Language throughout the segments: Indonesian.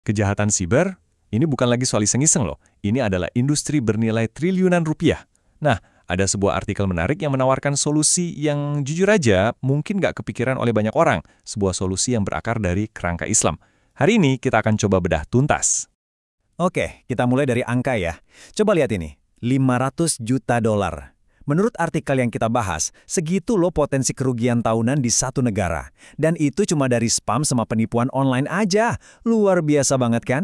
Kejahatan siber, ini bukan lagi soal iseng-iseng loh. Ini adalah industri bernilai triliunan rupiah. Nah, ada sebuah artikel menarik yang menawarkan solusi yang jujur aja mungkin nggak kepikiran oleh banyak orang. Sebuah solusi yang berakar dari kerangka Islam. Hari ini kita akan coba bedah tuntas. Oke, kita mulai dari angka ya. Coba lihat ini, 500 juta dolar. Menurut artikel yang kita bahas, segitu loh potensi kerugian tahunan di satu negara. Dan itu cuma dari spam sama penipuan online aja. Luar biasa banget kan?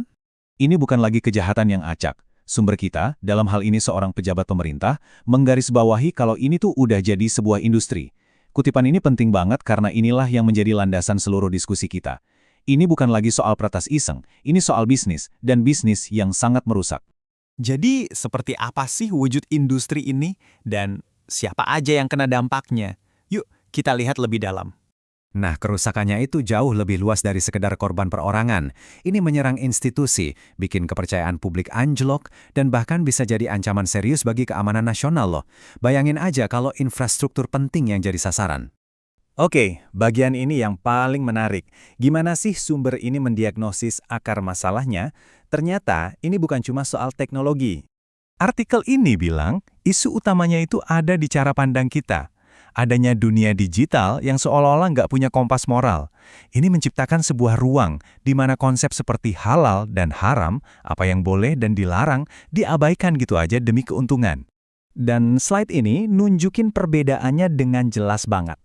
Ini bukan lagi kejahatan yang acak. Sumber kita, dalam hal ini seorang pejabat pemerintah, menggarisbawahi kalau ini tuh udah jadi sebuah industri. Kutipan ini penting banget karena inilah yang menjadi landasan seluruh diskusi kita. Ini bukan lagi soal protes iseng, ini soal bisnis, dan bisnis yang sangat merusak. Jadi, seperti apa sih wujud industri ini? Dan siapa aja yang kena dampaknya? Yuk, kita lihat lebih dalam. Nah, kerusakannya itu jauh lebih luas dari sekedar korban perorangan. Ini menyerang institusi, bikin kepercayaan publik anjlok, dan bahkan bisa jadi ancaman serius bagi keamanan nasional loh. Bayangin aja kalau infrastruktur penting yang jadi sasaran. Oke, bagian ini yang paling menarik. Gimana sih sumber ini mendiagnosis akar masalahnya? Ternyata ini bukan cuma soal teknologi. Artikel ini bilang, isu utamanya itu ada di cara pandang kita. Adanya dunia digital yang seolah-olah nggak punya kompas moral. Ini menciptakan sebuah ruang di mana konsep seperti halal dan haram, apa yang boleh dan dilarang, diabaikan gitu aja demi keuntungan. Dan slide ini nunjukin perbedaannya dengan jelas banget.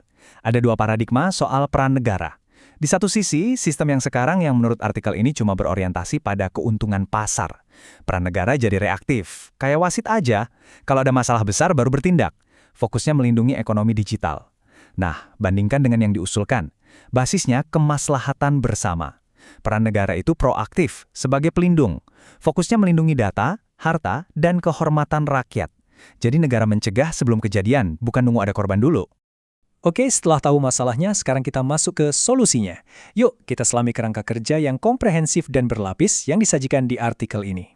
Ada dua paradigma soal peran negara. Di satu sisi, sistem yang sekarang yang menurut artikel ini cuma berorientasi pada keuntungan pasar. Peran negara jadi reaktif, kayak wasit aja. Kalau ada masalah besar baru bertindak. Fokusnya melindungi ekonomi digital. Nah, bandingkan dengan yang diusulkan. Basisnya kemaslahatan bersama. Peran negara itu proaktif, sebagai pelindung. Fokusnya melindungi data, harta, dan kehormatan rakyat. Jadi negara mencegah sebelum kejadian, bukan nunggu ada korban dulu. Oke, setelah tahu masalahnya, sekarang kita masuk ke solusinya. Yuk, kita selami kerangka kerja yang komprehensif dan berlapis yang disajikan di artikel ini.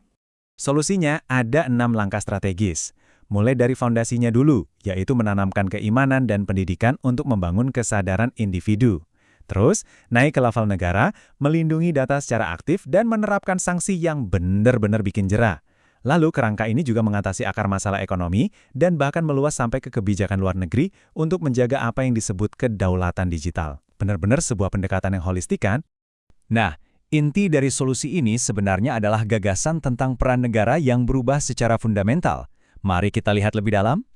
Solusinya ada 6 langkah strategis. Mulai dari fondasinya dulu, yaitu menanamkan keimanan dan pendidikan untuk membangun kesadaran individu. Terus, naik ke level negara, melindungi data secara aktif dan menerapkan sanksi yang benar-benar bikin jera. Lalu kerangka ini juga mengatasi akar masalah ekonomi dan bahkan meluas sampai ke kebijakan luar negeri untuk menjaga apa yang disebut kedaulatan digital. Benar-benar sebuah pendekatan yang holistik kan? Nah, inti dari solusi ini sebenarnya adalah gagasan tentang peran negara yang berubah secara fundamental. Mari kita lihat lebih dalam.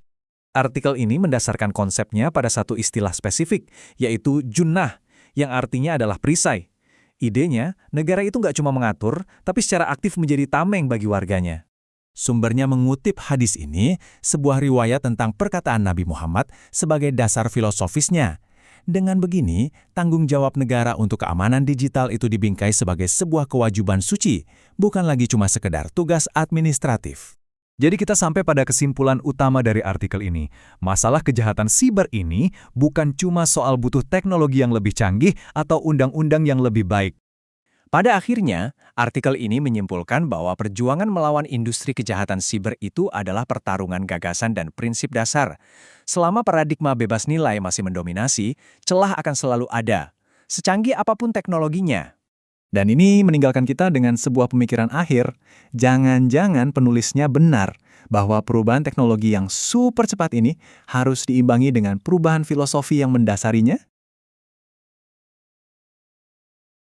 Artikel ini mendasarkan konsepnya pada satu istilah spesifik, yaitu junnah, yang artinya adalah perisai. Idenya, negara itu nggak cuma mengatur, tapi secara aktif menjadi tameng bagi warganya. Sumbernya mengutip hadis ini, sebuah riwayat tentang perkataan Nabi Muhammad sebagai dasar filosofisnya. Dengan begini, tanggung jawab negara untuk keamanan digital itu dibingkai sebagai sebuah kewajiban suci, bukan lagi cuma sekedar tugas administratif. Jadi kita sampai pada kesimpulan utama dari artikel ini. Masalah kejahatan siber ini bukan cuma soal butuh teknologi yang lebih canggih atau undang-undang yang lebih baik. Pada akhirnya, artikel ini menyimpulkan bahwa perjuangan melawan industri kejahatan siber itu adalah pertarungan gagasan dan prinsip dasar. Selama paradigma bebas nilai masih mendominasi, celah akan selalu ada, secanggih apapun teknologinya. Dan ini meninggalkan kita dengan sebuah pemikiran akhir, jangan-jangan penulisnya benar bahwa perubahan teknologi yang super cepat ini harus diimbangi dengan perubahan filosofi yang mendasarinya?